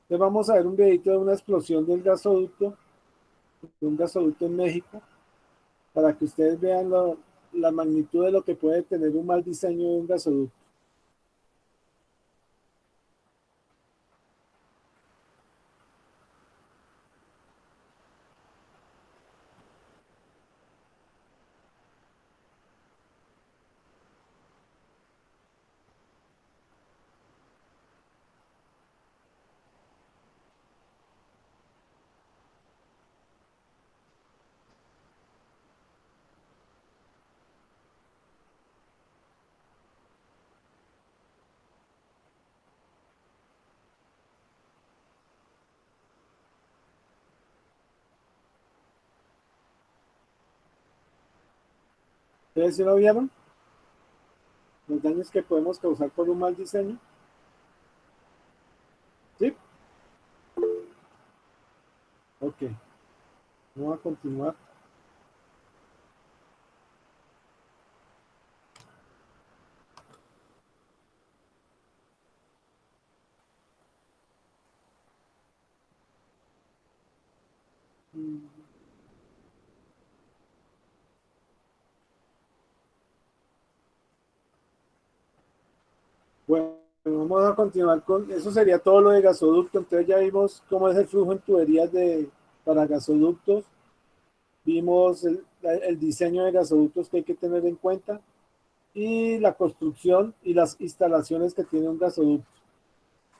Entonces vamos a ver un videito de una explosión del gasoducto, de un gasoducto en México, para que ustedes vean la magnitud de lo que puede tener un mal diseño de un gasoducto. ¿Ustedes sí lo vieron? Los daños que podemos causar por un mal diseño. ¿Sí? Ok. Vamos a continuar. Bueno, vamos a continuar con, eso sería todo lo de gasoducto. Entonces ya vimos cómo es el flujo en tuberías para gasoductos, vimos el diseño de gasoductos que hay que tener en cuenta y la construcción y las instalaciones que tiene un gasoducto.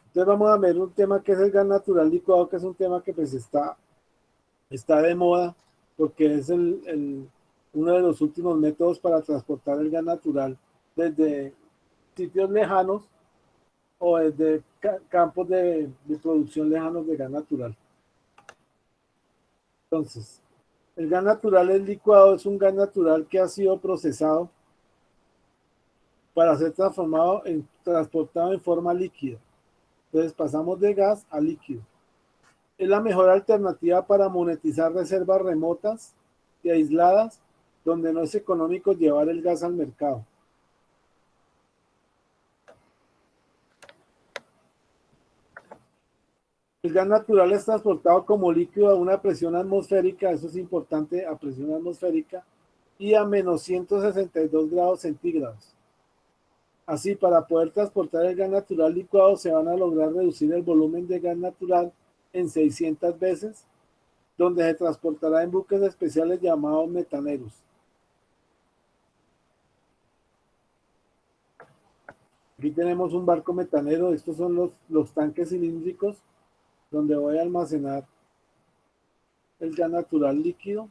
Entonces vamos a ver un tema que es el gas natural licuado, que es un tema que pues está de moda porque es uno de los últimos métodos para transportar el gas natural desde sitios lejanos o desde campos de producción lejanos de gas natural. Entonces, el gas natural es licuado, es un gas natural que ha sido procesado para ser transportado en forma líquida. Entonces pasamos de gas a líquido. Es la mejor alternativa para monetizar reservas remotas y aisladas donde no es económico llevar el gas al mercado. El gas natural es transportado como líquido a una presión atmosférica, eso es importante, a presión atmosférica, y a menos 162 grados centígrados. Así, para poder transportar el gas natural licuado, se van a lograr reducir el volumen de gas natural en 600 veces, donde se transportará en buques especiales llamados metaneros. Aquí tenemos un barco metanero, estos son los tanques cilíndricos donde voy a almacenar el gas natural líquido.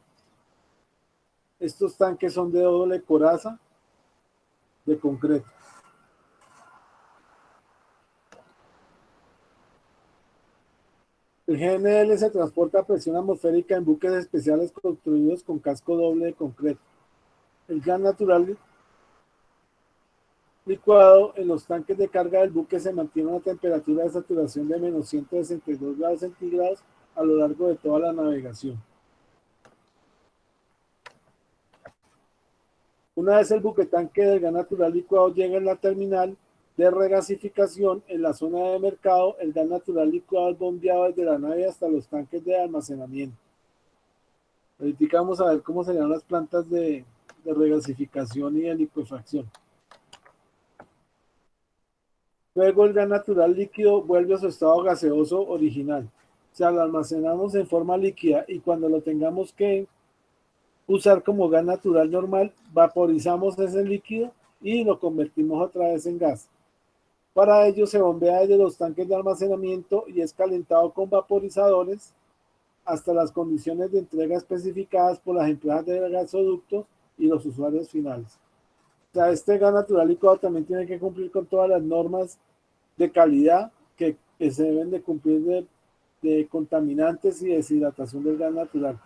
Estos tanques son de doble coraza de concreto. El GNL se transporta a presión atmosférica en buques especiales construidos con casco doble de concreto. El gas natural licuado en los tanques de carga del buque se mantiene a una temperatura de saturación de menos 162 grados centígrados a lo largo de toda la navegación. Una vez el buquetanque del gas natural licuado llega en la terminal de regasificación en la zona de mercado, el gas natural licuado es bombeado desde la nave hasta los tanques de almacenamiento. Ahorita vamos a ver cómo serían las plantas de regasificación y de licuefacción. Luego el gas natural líquido vuelve a su estado gaseoso original. O sea, lo almacenamos en forma líquida y cuando lo tengamos que usar como gas natural normal, vaporizamos ese líquido y lo convertimos otra vez en gas. Para ello se bombea desde los tanques de almacenamiento y es calentado con vaporizadores hasta las condiciones de entrega especificadas por las empresas de gasoductos y los usuarios finales. O sea, este gas natural licuado también tiene que cumplir con todas las normas de calidad que se deben de cumplir de contaminantes y deshidratación del gas natural.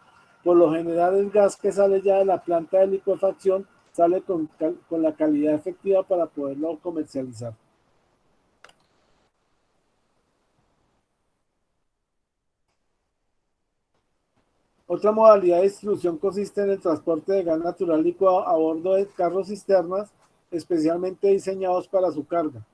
Por lo general, el gas que sale ya de la planta de licuefacción sale con la calidad efectiva para poderlo comercializar. Otra modalidad de distribución consiste en el transporte de gas natural licuado a bordo de carros cisternas especialmente diseñados para su carga,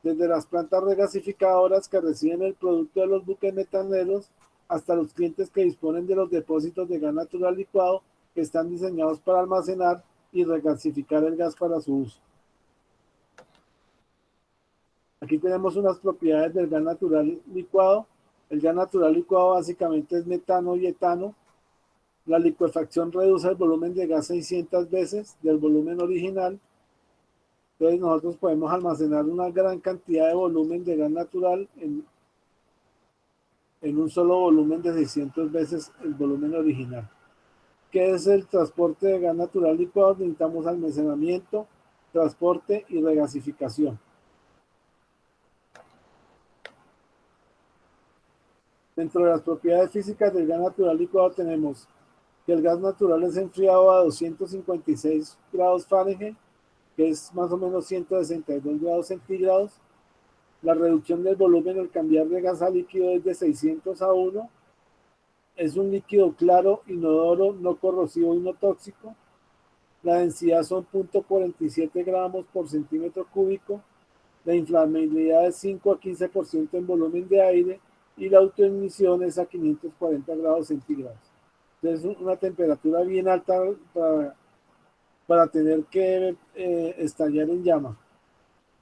desde las plantas regasificadoras que reciben el producto de los buques metaneros hasta los clientes que disponen de los depósitos de gas natural licuado que están diseñados para almacenar y regasificar el gas para su uso. Aquí tenemos unas propiedades del gas natural licuado. El gas natural licuado básicamente es metano y etano. La licuefacción reduce el volumen de gas 600 veces del volumen original. Entonces nosotros podemos almacenar una gran cantidad de volumen de gas natural en un solo volumen de 600 veces el volumen original. ¿Qué es el transporte de gas natural licuado? Necesitamos almacenamiento, transporte y regasificación. Dentro de las propiedades físicas del gas natural licuado tenemos que el gas natural es enfriado a 256 grados Fahrenheit, que es más o menos 162 grados centígrados. La reducción del volumen al cambiar de gas a líquido es de 600 a 1. Es un líquido claro, inodoro, no corrosivo y no tóxico. La densidad son 0.47 gramos por centímetro cúbico. La inflamabilidad es 5 a 15% en volumen de aire y la autoignición es a 540 grados centígrados. Entonces, una temperatura bien alta para tener que estallar en llama.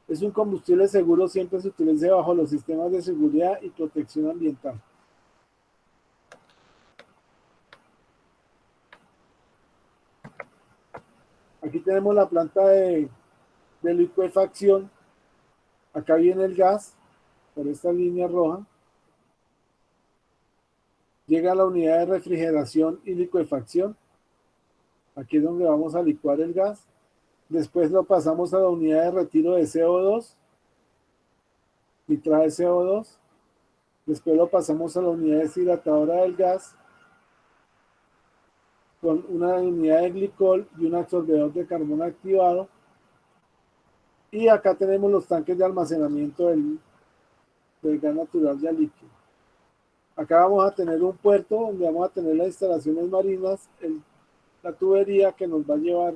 Es un combustible seguro, siempre se utiliza bajo los sistemas de seguridad y protección ambiental. Aquí tenemos la planta de licuefacción. Acá viene el gas, por esta línea roja. Llega a la unidad de refrigeración y licuefacción. Aquí es donde vamos a licuar el gas. Después lo pasamos a la unidad de retiro de CO2 y trae CO2. Después lo pasamos a la unidad deshidratadora del gas con una unidad de glicol y un absorbedor de carbono activado. Y acá tenemos los tanques de almacenamiento del gas natural ya líquido. Acá vamos a tener un puerto donde vamos a tener las instalaciones marinas, la tubería que nos va a llevar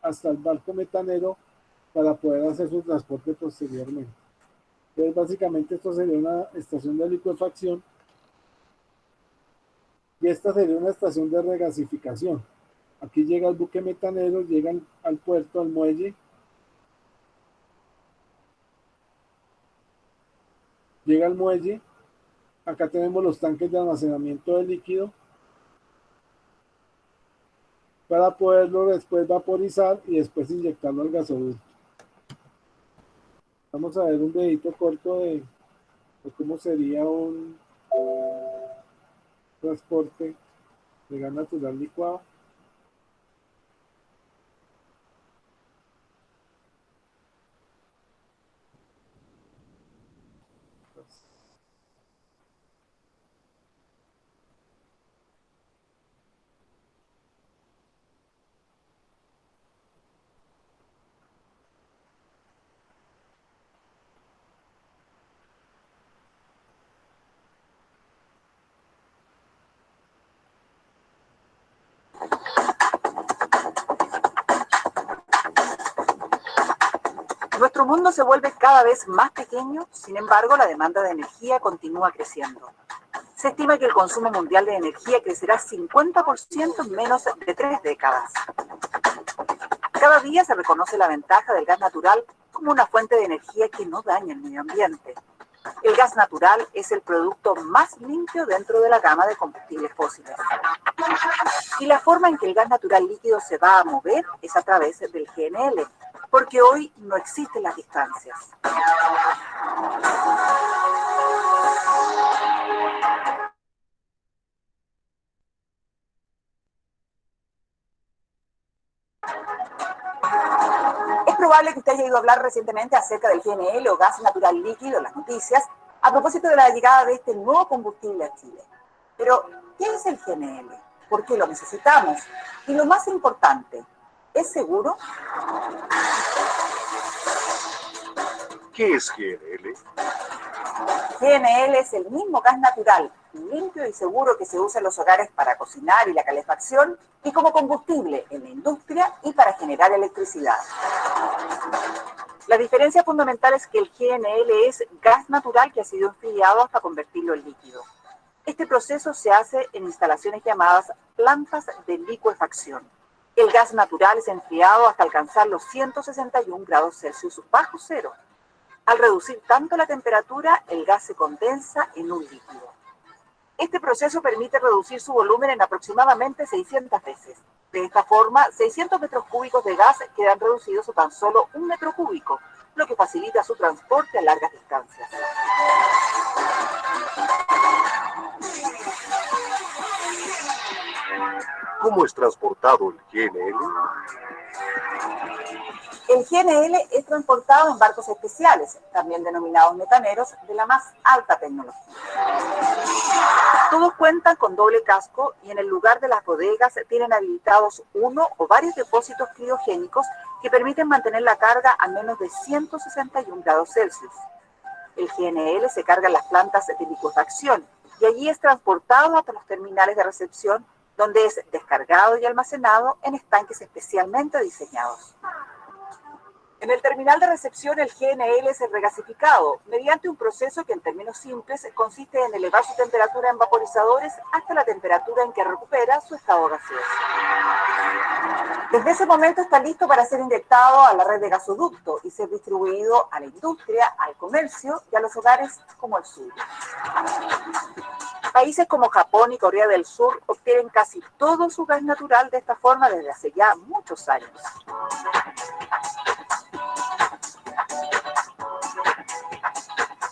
hasta el barco metanero para poder hacer su transporte posteriormente. Entonces, básicamente esto sería una estación de licuefacción y esta sería una estación de regasificación. Aquí llega el buque metanero, llega al puerto, al muelle, llega al muelle. Acá tenemos los tanques de almacenamiento de líquido para poderlo después vaporizar y después inyectarlo al gasoducto. Vamos a ver un videito corto de cómo sería un transporte de gas natural licuado. Nuestro mundo se vuelve cada vez más pequeño, sin embargo, la demanda de energía continúa creciendo. Se estima que el consumo mundial de energía crecerá 50% en menos de 3 décadas. Cada día se reconoce la ventaja del gas natural como una fuente de energía que no daña el medio ambiente. El gas natural es el producto más limpio dentro de la gama de combustibles fósiles. Y la forma en que el gas natural líquido se va a mover es a través del GNL, porque hoy no existen las distancias. Es probable que usted haya ido a hablar recientemente acerca del GNL o gas natural líquido en las noticias a propósito de la llegada de este nuevo combustible a Chile. Pero, ¿qué es el GNL? ¿Por qué lo necesitamos? Y lo más importante, ¿es seguro? ¿Qué es GNL? GNL es el mismo gas natural, limpio y seguro que se usa en los hogares para cocinar y la calefacción, y como combustible en la industria y para generar electricidad. La diferencia fundamental es que el GNL es gas natural que ha sido enfriado hasta convertirlo en líquido. Este proceso se hace en instalaciones llamadas plantas de licuefacción. El gas natural es enfriado hasta alcanzar los 161 grados Celsius bajo cero. Al reducir tanto la temperatura, el gas se condensa en un líquido. Este proceso permite reducir su volumen en aproximadamente 600 veces. De esta forma, 600 metros cúbicos de gas quedan reducidos a tan solo 1 metro cúbico, lo que facilita su transporte a largas distancias. ¿Cómo es transportado el GNL? El GNL es transportado en barcos especiales, también denominados metaneros, de la más alta tecnología. Todos cuentan con doble casco y en el lugar de las bodegas tienen habilitados uno o varios depósitos criogénicos que permiten mantener la carga a menos de 161 grados Celsius. El GNL se carga en las plantas de licuefacción y allí es transportado hasta los terminales de recepción, donde es descargado y almacenado en estanques especialmente diseñados. En el terminal de recepción, el GNL es regasificado mediante un proceso que en términos simples consiste en elevar su temperatura en vaporizadores hasta la temperatura en que recupera su estado gaseoso. Desde ese momento está listo para ser inyectado a la red de gasoducto y ser distribuido a la industria, al comercio y a los hogares como el suyo. Países como Japón y Corea del Sur obtienen casi todo su gas natural de esta forma desde hace ya muchos años.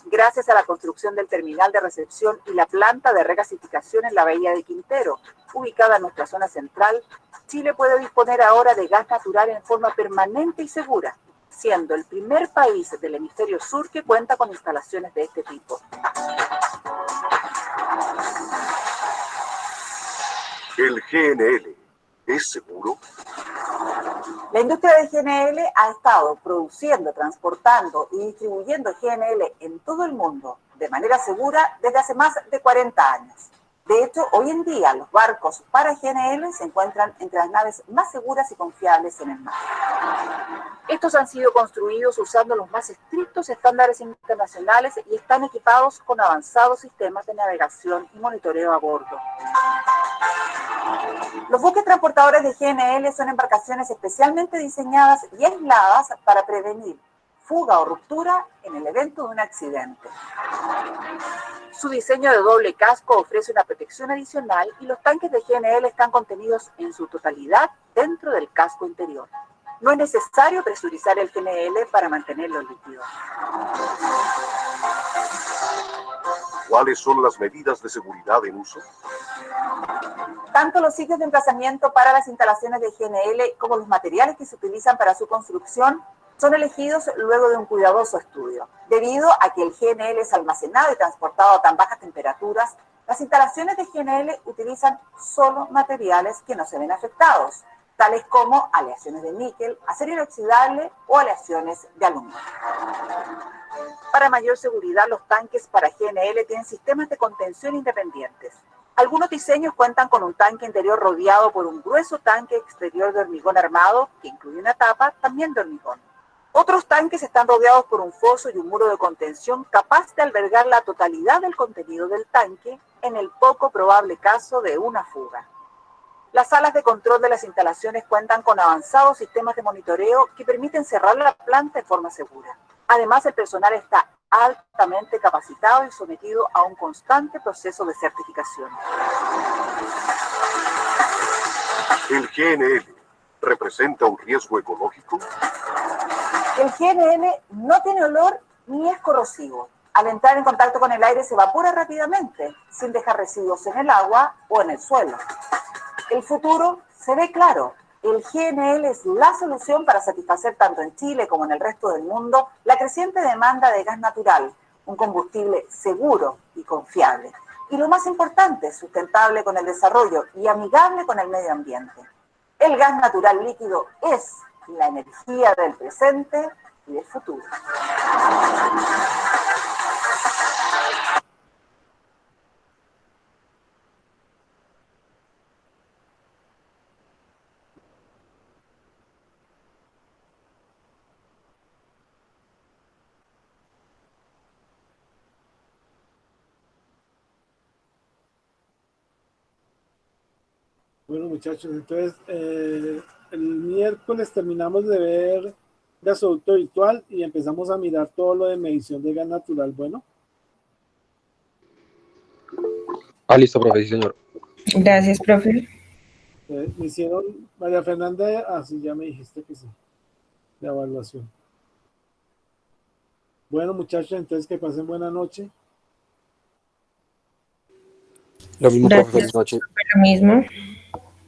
Gracias a la construcción del terminal de recepción y la planta de regasificación en la bahía de Quintero, ubicada en nuestra zona central, Chile puede disponer ahora de gas natural en forma permanente y segura, siendo el primer país del hemisferio sur que cuenta con instalaciones de este tipo. ¿El GNL es seguro? La industria de GNL ha estado produciendo, transportando y distribuyendo GNL en todo el mundo de manera segura desde hace más de 40 años. De hecho, hoy en día los barcos para GNL se encuentran entre las naves más seguras y confiables en el mar. Estos han sido construidos usando los más estrictos estándares internacionales y están equipados con avanzados sistemas de navegación y monitoreo a bordo. Los buques transportadores de GNL son embarcaciones especialmente diseñadas y aisladas para prevenir fuga o ruptura en el evento de un accidente. Su diseño de doble casco ofrece una protección adicional y los tanques de GNL están contenidos en su totalidad dentro del casco interior. No es necesario presurizar el GNL para mantenerlo líquido. ¿Cuáles son las medidas de seguridad en uso? Tanto los sitios de emplazamiento para las instalaciones de GNL como los materiales que se utilizan para su construcción son elegidos luego de un cuidadoso estudio. Debido a que el GNL es almacenado y transportado a tan bajas temperaturas, las instalaciones de GNL utilizan solo materiales que no se ven afectados, tales como aleaciones de níquel, acero inoxidable o aleaciones de aluminio. Para mayor seguridad, los tanques para GNL tienen sistemas de contención independientes. Algunos diseños cuentan con un tanque interior rodeado por un grueso tanque exterior de hormigón armado, que incluye una tapa también de hormigón. Otros tanques están rodeados por un foso y un muro de contención capaz de albergar la totalidad del contenido del tanque en el poco probable caso de una fuga. Las salas de control de las instalaciones cuentan con avanzados sistemas de monitoreo que permiten cerrar la planta de forma segura. Además, el personal está altamente capacitado y sometido a un constante proceso de certificación. ¿El GNL representa un riesgo ecológico? El GNL no tiene olor ni es corrosivo. Al entrar en contacto con el aire se evapora rápidamente, sin dejar residuos en el agua o en el suelo. El futuro se ve claro. El GNL es la solución para satisfacer tanto en Chile como en el resto del mundo la creciente demanda de gas natural, un combustible seguro y confiable. Y lo más importante, sustentable con el desarrollo y amigable con el medio ambiente. El gas natural líquido es la energía del presente y del futuro. Bueno, muchachos, entonces el miércoles terminamos de ver gasoducto virtual y empezamos a mirar todo lo de medición de gas natural. Bueno, Listo, profe, sí, señor. Gracias, profe. me hicieron, María Fernanda, así ya me dijiste que sí, la evaluación. Bueno, muchachos, entonces que pasen buena noche. Lo mismo, profe, feliz Gracias. noche. Lo mismo.